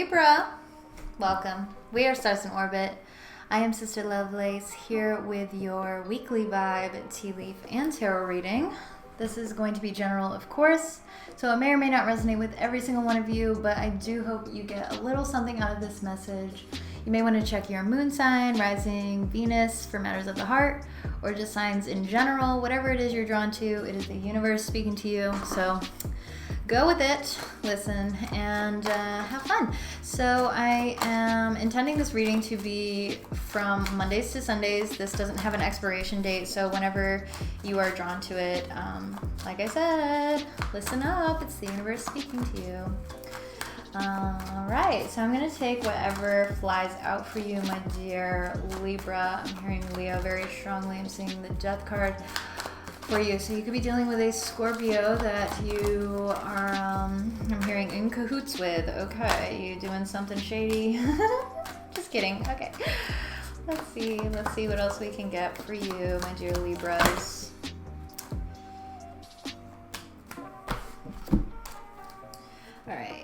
Libra, welcome. We are Stars in Orbit. I am Sister Lovelace here with your weekly vibe, tea leaf, and tarot reading. This is going to be general, of course, so it may or may not resonate with every single one of you, but I do hope you get a little something out of this message. You may want to check your moon sign, rising, Venus for matters of the heart, or just signs in general. Whatever it is you're drawn to, it is the universe speaking to you. So go with it, listen, and have fun. So I am intending this reading to be from Mondays to Sundays. This doesn't have an expiration date, so whenever you are drawn to it, like I said, listen up. It's the universe speaking to you. Alright, so I'm going to take whatever flies out for you, my dear Libra. I'm hearing Leo very strongly. I'm seeing the Death card for you. So you could be dealing with a Scorpio that you are, I'm hearing in cahoots with. Okay, you doing something shady? Just kidding. Okay. Let's see what else we can get for you, my dear Libras. All right.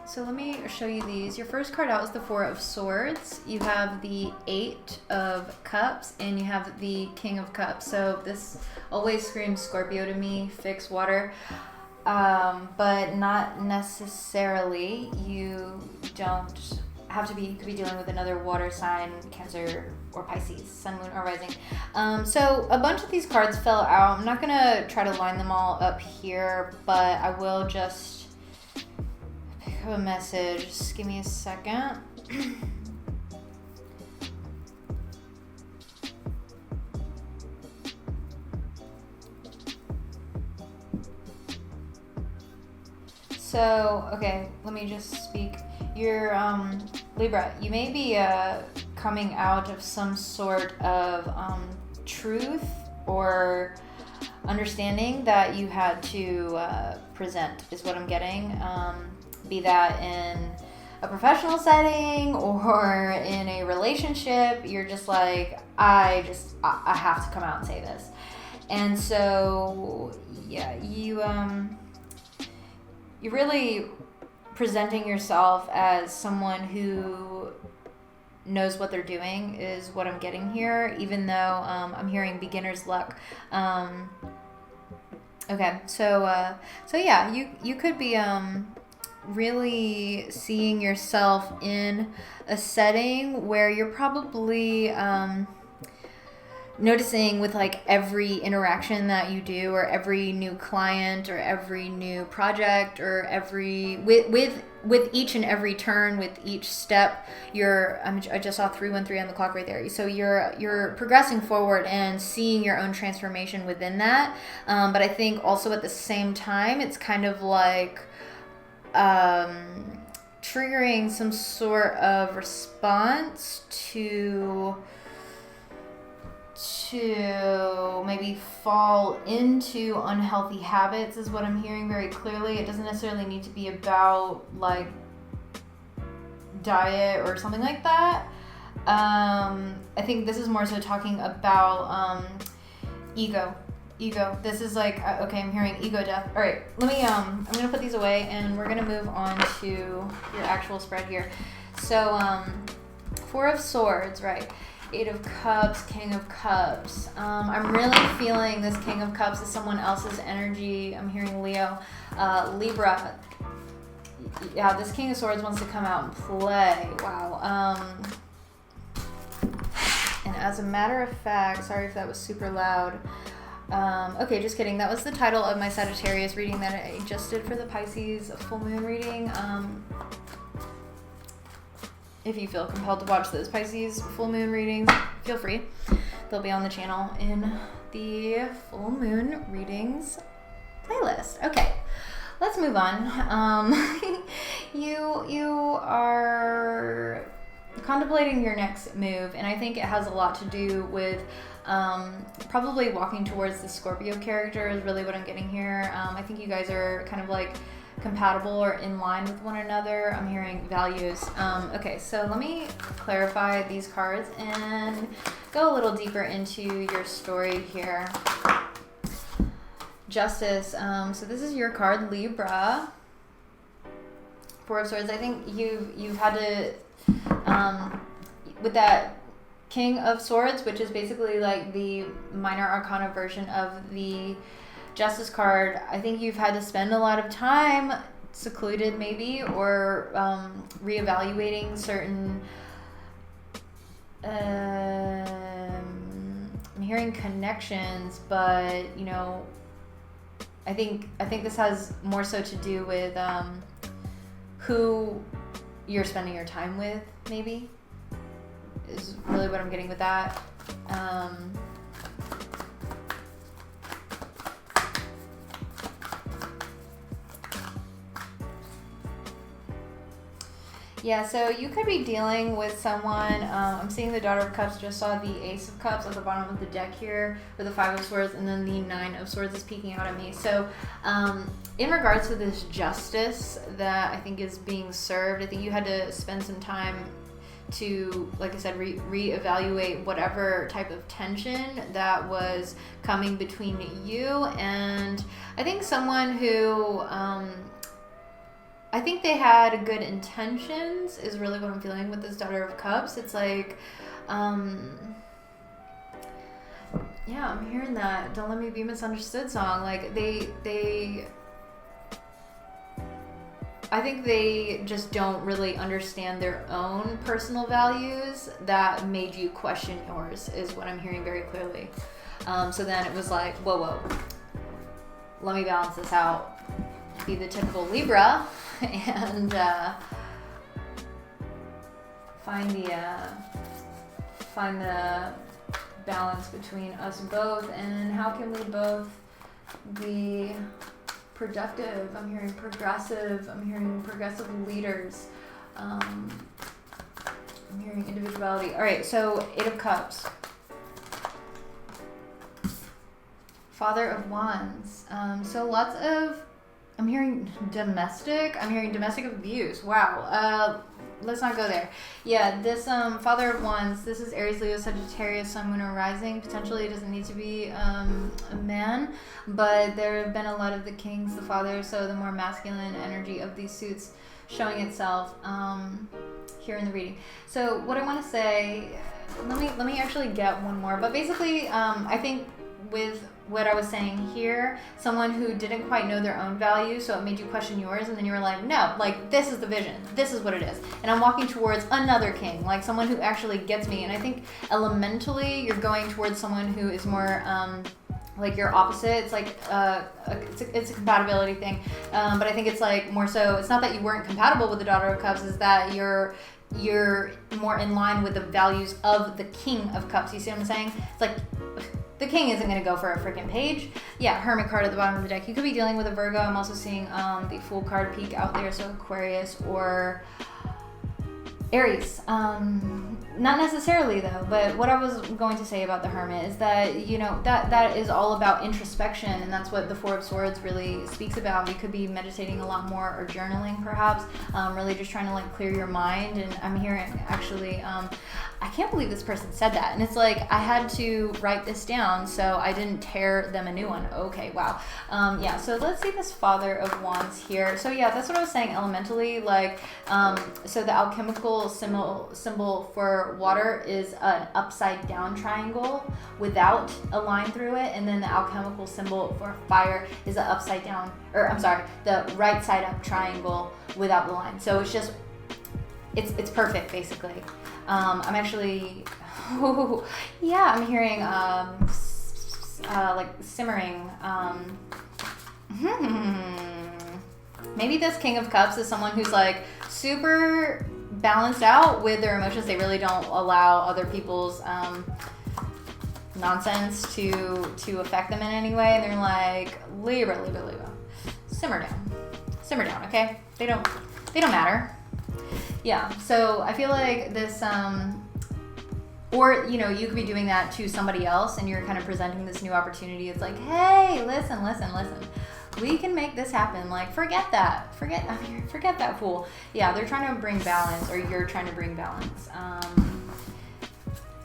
So let me show you these. Your first card out is the Four of Swords. You have the Eight of Cups, and you have the King of Cups. So this always screams Scorpio to me, fixed water, but not necessarily. You don't have to be, you could be dealing with another water sign, Cancer or Pisces, Sun, Moon, or Rising. So a bunch of these cards fell out. I'm not gonna try to line them all up here, but I will just a message. Just give me a second. So, okay, let me just speak. You're, Libra, you may be coming out of some sort of truth or understanding that you had to present, is what I'm getting. Be that in a professional setting or in a relationship, you're just like, I have to come out and say this. And so, yeah, you're really presenting yourself as someone who knows what they're doing is what I'm getting here, even though I'm hearing beginner's luck. Okay, so yeah, you could be really seeing yourself in a setting where you're probably noticing with like every interaction that you do, or every new client, or every new project, or every with each and every turn, with each step, I just saw 313 on the clock right there. So you're progressing forward and seeing your own transformation within that. But I think also at the same time, it's kind of like triggering some sort of response to maybe fall into unhealthy habits, is what I'm hearing very clearly. It doesn't necessarily need to be about like diet or something like that. I think this is more so talking about ego. This is like, okay, I'm hearing ego death. All right, let me, I'm going to put these away and we're going to move on to your actual spread here. So, Four of Swords, right? Eight of Cups, King of Cups. I'm really feeling this King of Cups is someone else's energy. I'm hearing Leo. Libra. Yeah, this King of Swords wants to come out and play. Wow. And as a matter of fact, sorry if that was super loud. Okay, just kidding. That was the title of my Sagittarius reading that I just did for the Pisces full moon reading. If you feel compelled to watch those Pisces full moon readings, feel free. They'll be on the channel in the full moon readings playlist. Okay, let's move on. You are contemplating your next move, and I think it has a lot to do with probably walking towards the Scorpio character is really what I'm getting here. I think you guys are kind of like compatible or in line with one another. I'm hearing values. Okay, so let me clarify these cards and go a little deeper into your story here. Justice. So this is your card, Libra. Four of Swords. I think you've had to with that King of Swords, which is basically like the minor arcana version of the Justice card. I think you've had to spend a lot of time secluded, maybe, or reevaluating certain. I'm hearing connections, but you know, I think this has more so to do with who you're spending your time with, maybe, is really what I'm getting with that. Yeah, so you could be dealing with someone, I'm seeing the Daughter of Cups, just saw the Ace of Cups at the bottom of the deck here, with the Five of Swords, and then the Nine of Swords is peeking out at me. So in regards to this justice that I think is being served, I think you had to spend some time to, like I said, reevaluate whatever type of tension that was coming between you and, I think, someone who... I think they had good intentions is really what I'm feeling with this Daughter of Cups. It's like, yeah, I'm hearing that Don't Let Me Be Misunderstood song. Like I think they just don't really understand their own personal values that made you question yours, is what I'm hearing very clearly. So then it was like, whoa, let me balance this out. Be the typical Libra and find the balance between us both, and how can we both be productive. I'm hearing progressive. I'm hearing progressive leaders. I'm hearing individuality. All right, so Eight of Cups. Father of Wands. So lots of, I'm hearing domestic. I'm hearing domestic abuse. Wow. Let's not go there. Yeah, this Father of Wands, this is Aries, Leo, Sagittarius, Sun, Moon, or Rising. Potentially it doesn't need to be a man, but there have been a lot of the kings, the father, so the more masculine energy of these suits showing itself here in the reading. So what I want to say, let me actually get one more, but basically I think with what I was saying here, someone who didn't quite know their own value, so it made you question yours, and then you were like, no, like, this is the vision, this is what it is, and I'm walking towards another king, like someone who actually gets me. And I think elementally you're going towards someone who is more like your opposite. It's like it's a compatibility thing, but I think it's like more so, it's not that you weren't compatible with the Daughter of Cups, is that you're more in line with the values of the King of Cups. You see what I'm saying? It's like, the king isn't going to go for a freaking page. Yeah, Hermit card at the bottom of the deck. You could be dealing with a Virgo. I'm also seeing the Fool card peek out there, so Aquarius or Aries. Not necessarily though, but what I was going to say about the Hermit is that, you know, that is all about introspection, and that's what the Four of Swords really speaks about. You could be meditating a lot more, or journaling perhaps, really just trying to like clear your mind. And I'm hearing actually, I can't believe this person said that. And it's like, I had to write this down so I didn't tear them a new one. Okay, wow. Yeah, so let's see this Father of Wands here. So yeah, that's what I was saying elementally. Like, so the alchemical symbol for water is an upside down triangle without a line through it. And then the alchemical symbol for fire is an upside down, or I'm sorry, the right side up triangle without the line. So it's just, it's perfect basically. I'm actually, yeah, I'm hearing like simmering. Maybe this King of Cups is someone who's like super balanced out with their emotions. They really don't allow other people's nonsense to affect them in any way. And they're like, Libra, simmer down, okay? They don't matter. Yeah, so I feel like this, or, you know, you could be doing that to somebody else, and you're kind of presenting this new opportunity. It's like, hey, listen. We can make this happen. Like, forget that fool. Yeah, they're trying to bring balance, or you're trying to bring balance.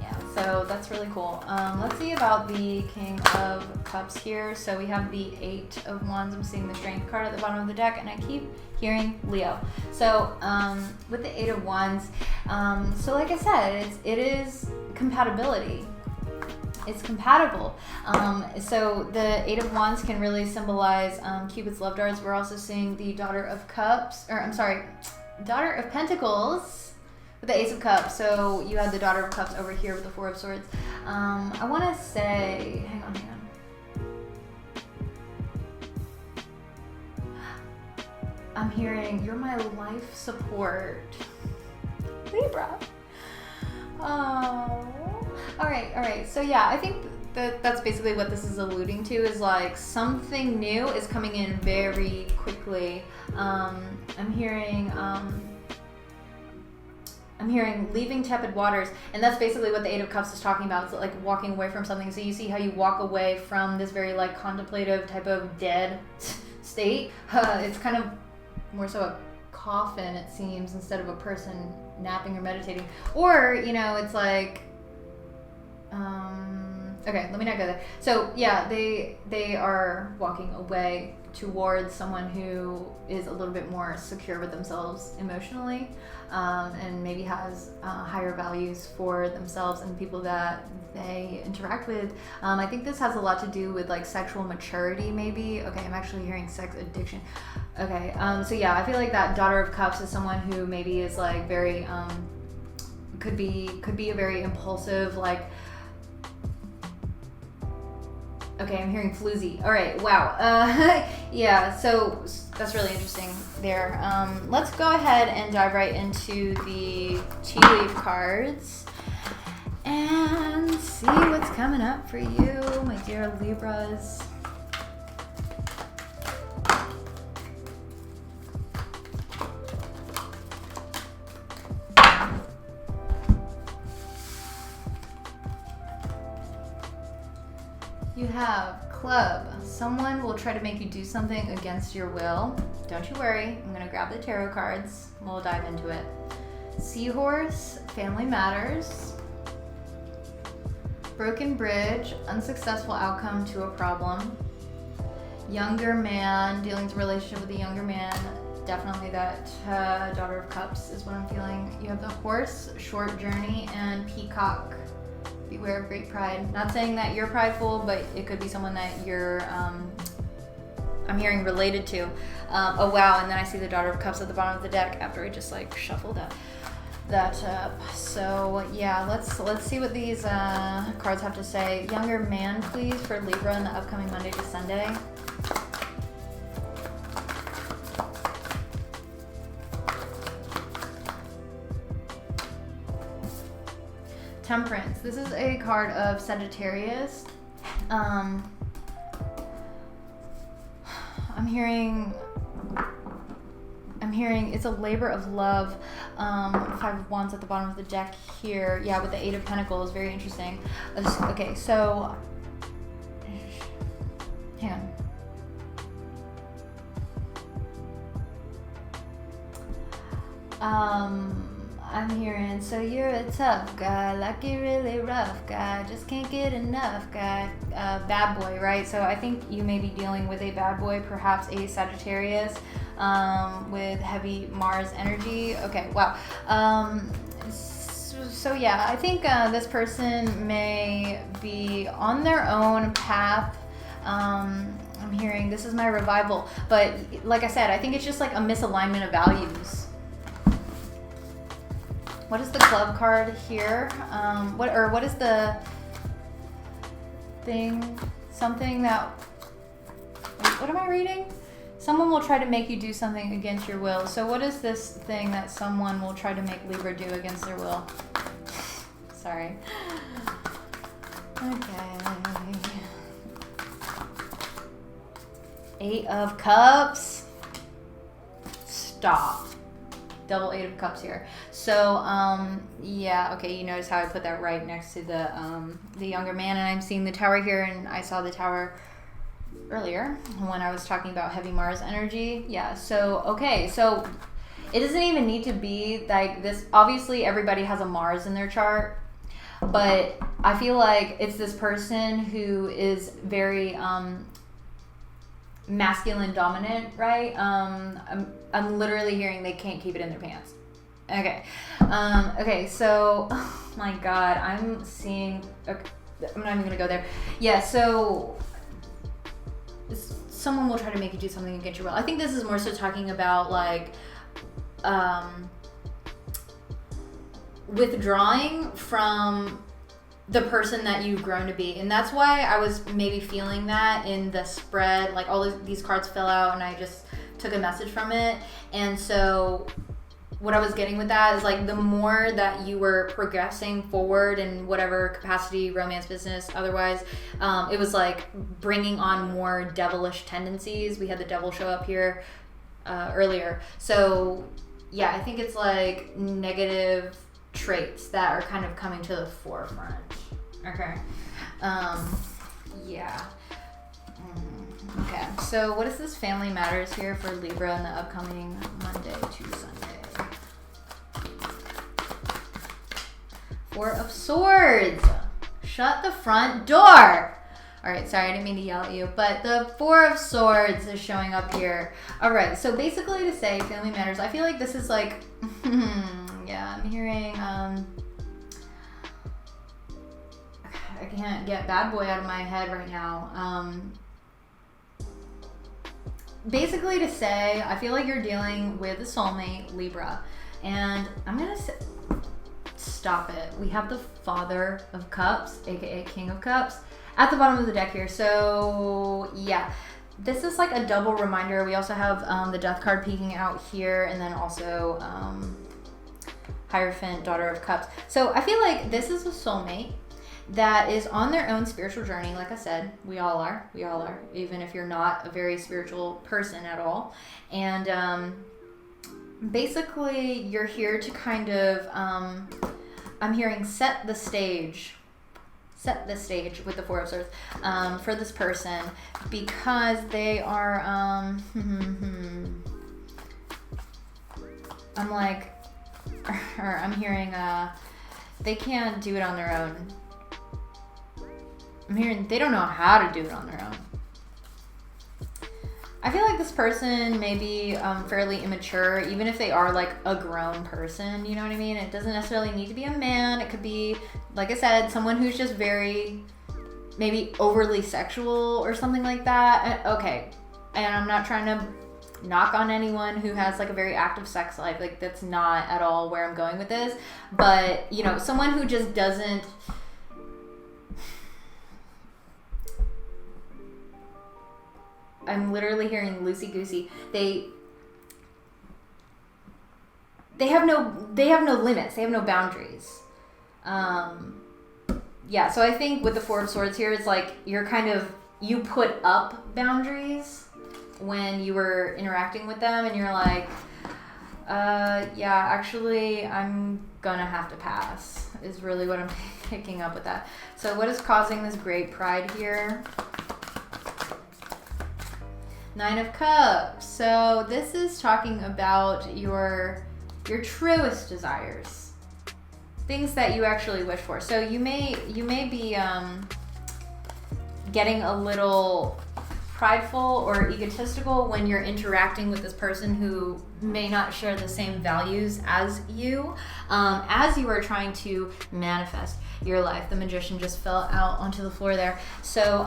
Yeah, So that's really cool. Let's see about the King of Cups here. So we have the 8 of Wands. I'm seeing the Strength card at the bottom of the deck, and I keep hearing Leo. So with the 8 of Wands, so like I said, it is compatibility. It's compatible. So the 8 of Wands can really symbolize Cupid's love darts. We're also seeing the Daughter of Cups, or I'm sorry, Daughter of Pentacles with the Ace of Cups. So you had the Daughter of Cups over here with the 4 of Swords. I want to say, hang on. I'm hearing, you're my life support. Libra. Oh. All right. So yeah, I think that's basically what this is alluding to, is like something new is coming in very quickly. I'm hearing leaving tepid waters, and that's basically what the 8 of Cups is talking about. It's like walking away from something. So you see how you walk away from this very like contemplative type of dead state. It's kind of more so a coffin, it seems, instead of a person napping or meditating. Or, you know, it's like, okay, let me not go there. So yeah, they are walking away towards someone who is a little bit more secure with themselves emotionally, and maybe has higher values for themselves and people that they interact with. I think this has a lot to do with like sexual maturity, maybe. Okay, I'm actually hearing sex addiction. Okay, so yeah, I feel like that Daughter of Cups is someone who maybe is like very, could be a very impulsive, like, okay, I'm hearing floozy. All right, wow. Yeah, so that's really interesting there. Let's go ahead and dive right into the tea leaf cards and see what's coming up for you, my dear Libras. You have Club. Someone will try to make you do something against your will. Don't you worry. I'm going to grab the tarot cards and we'll dive into it. Seahorse. Family matters. Broken bridge. Unsuccessful outcome to a problem. Younger man. Dealing with a relationship with a younger man. Definitely that Daughter of Cups is what I'm feeling. You have the Horse. Short journey. And Peacock. Beware of great pride. Not saying that you're prideful, but it could be someone that you're, I'm hearing related to. Oh wow, and then I see the Daughter of Cups at the bottom of the deck after I just like shuffled that up. So yeah, let's see what these cards have to say. Younger man, please, for Libra in the upcoming Monday to Sunday. Temperance. This is a card of Sagittarius. I'm hearing it's a labor of love. 5 of Wands at the bottom of the deck here. Yeah, with the 8 of Pentacles. Very interesting. Okay, so hang on. I'm hearing, so you're a tough guy, like a really rough guy, just can't get enough guy, bad boy, right? So I think you may be dealing with a bad boy, perhaps a Sagittarius, with heavy Mars energy. Okay, wow. So yeah, I think this person may be on their own path. I'm hearing, this is my revival, but like I said, I think it's just like a misalignment of values. What is the Club card here? What is the thing? Something that, what am I reading? Someone will try to make you do something against your will. So what is this thing that someone will try to make Libra do against their will? Sorry. Okay. 8 of Cups. Stop. Double 8 of Cups here. So, yeah, okay, you notice how I put that right next to the younger man, and I'm seeing the Tower here, and I saw the Tower earlier when I was talking about heavy Mars energy. Yeah, so, okay, so it doesn't even need to be like this. Obviously, everybody has a Mars in their chart. but I feel like it's this person who is very masculine dominant, right? I'm literally hearing they can't keep it in their pants. Okay. Okay, so, oh my God, I'm seeing, okay, I'm not even gonna go there. Yeah, so someone will try to make you do something against your will. I think this is more so talking about like withdrawing from the person that you've grown to be. And that's why I was maybe feeling that in the spread, like all these cards fell out and I just took a message from it. And so what I was getting with that is like the more that you were progressing forward in whatever capacity, romance, business, otherwise, it was like bringing on more devilish tendencies. We had the devil show up here earlier. So yeah, I think it's like negative traits that are kind of coming to the forefront. Okay. Yeah. Okay. So what is this family matters here for Libra in the upcoming Monday to Sunday? Four of Swords. Shut the front door. All right, sorry, I didn't mean to yell at you, but the Four of Swords is showing up here. All right, so basically to say family matters, I feel like this is like, yeah, I'm hearing, I can't get bad boy out of my head right now. Basically to say, I feel like you're dealing with a soulmate, Libra, and I'm gonna say, stop it. We have the Father of Cups, aka King of Cups, at the bottom of the deck here. So yeah, this is like a double reminder. We also have the Death card peeking out here, and then also Hierophant, Daughter of Cups. So I feel like this is a soulmate that is on their own spiritual journey. Like I said, we all are, even if you're not a very spiritual person at all. And basically you're here to kind of, I'm hearing set the stage with the Four of Swords for this person, because they are, I'm like, or I'm hearing they can't do it on their own. I'm hearing they don't know how to do it on their own. I feel like this person may be fairly immature, even if they are like a grown person, you know what I mean? It doesn't necessarily need to be a man. It could be, like I said, someone who's just very, maybe overly sexual or something like that. Okay, and I'm not trying to knock on anyone who has like a very active sex life. Like that's not at all where I'm going with this. But, you know, someone who just doesn't, I'm literally hearing Loosey Goosey. They have no limits. They have no boundaries. Yeah, so I think with the Four of Swords here, it's like you're kind of, you put up boundaries when you were interacting with them, and you're like, yeah, actually, I'm gonna have to pass, is really what I'm picking up with that. So what is causing this great pride here? Nine of Cups. So this is talking about your truest desires, things that you actually wish for. So you may be getting a little prideful or egotistical when you're interacting with this person who may not share the same values as you are trying to manifest your life. The Magician just fell out onto the floor there. So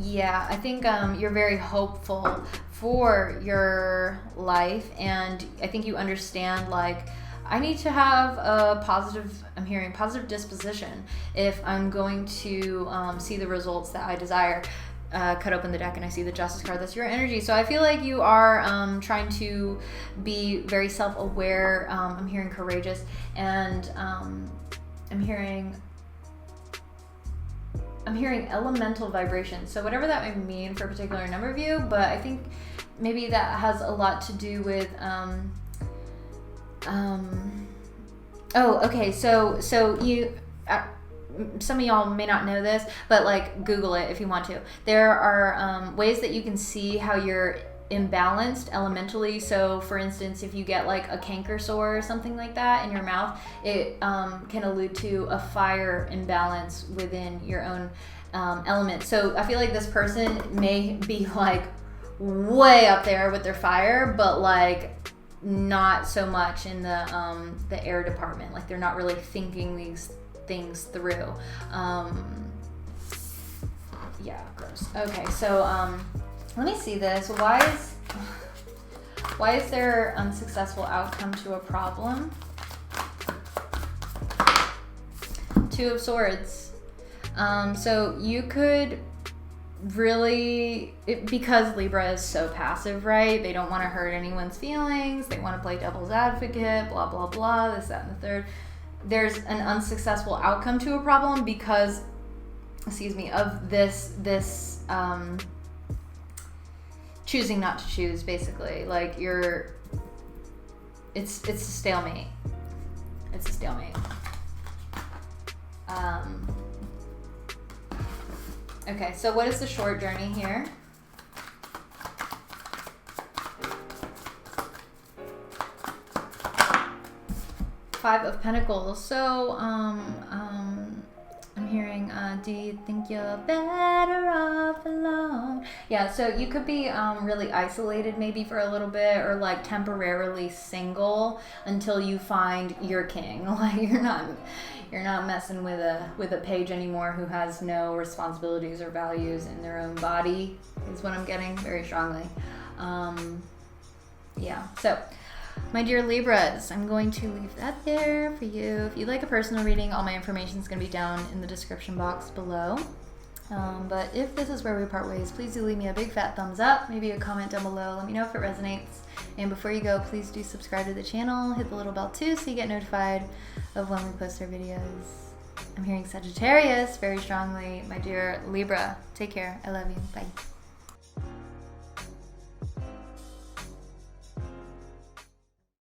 yeah, I think you're very hopeful for your life, and I think you understand, like, I need to have a positive, I'm hearing positive disposition if I'm going to see the results that I desire. Cut open the deck and I see the Justice card. That's your energy. So I feel like you are trying to be very self-aware. I'm hearing courageous, and I'm hearing elemental vibration. So whatever that may mean for a particular number of you, but I think maybe that has a lot to do with oh, okay, so you some of y'all may not know this, but like Google it if you want to. There are ways that you can see how you're imbalanced elementally. So for instance, if you get like a canker sore or something like that in your mouth, it can allude to a fire imbalance within your own element. So I feel like this person may be like way up there with their fire, but like not so much in the air department. Like they're not really thinking these things through. Yeah, gross. Okay, so let me see this. Why is there unsuccessful outcome to a problem? Two of Swords. So you could really, because Libra is so passive, right? They don't want to hurt anyone's feelings. They want to play devil's advocate, blah, blah, blah, this, that, and the third. There's an unsuccessful outcome to a problem because, excuse me, of this choosing not to choose, basically. Like it's a stalemate. It's a stalemate. Okay, so what is the short journey here? Five of Pentacles. So, I'm hearing, do you think you're better off alone? Yeah, so you could be really isolated maybe for a little bit, or like temporarily single until you find your king. Like you're not messing with a page anymore who has no responsibilities or values in their own body, is what I'm getting very strongly. Yeah, so my dear Libras, I'm going to leave that there for you. If you'd like a personal reading, all my information is going to be down in the description box below. But if this is where we part ways, please do leave me a big fat thumbs up, maybe a comment down below. Let me know if it resonates. And before you go, please do subscribe to the channel. Hit the little bell too so you get notified of when we post our videos. I'm hearing Sagittarius very strongly. My dear Libra, take care. I love you. Bye.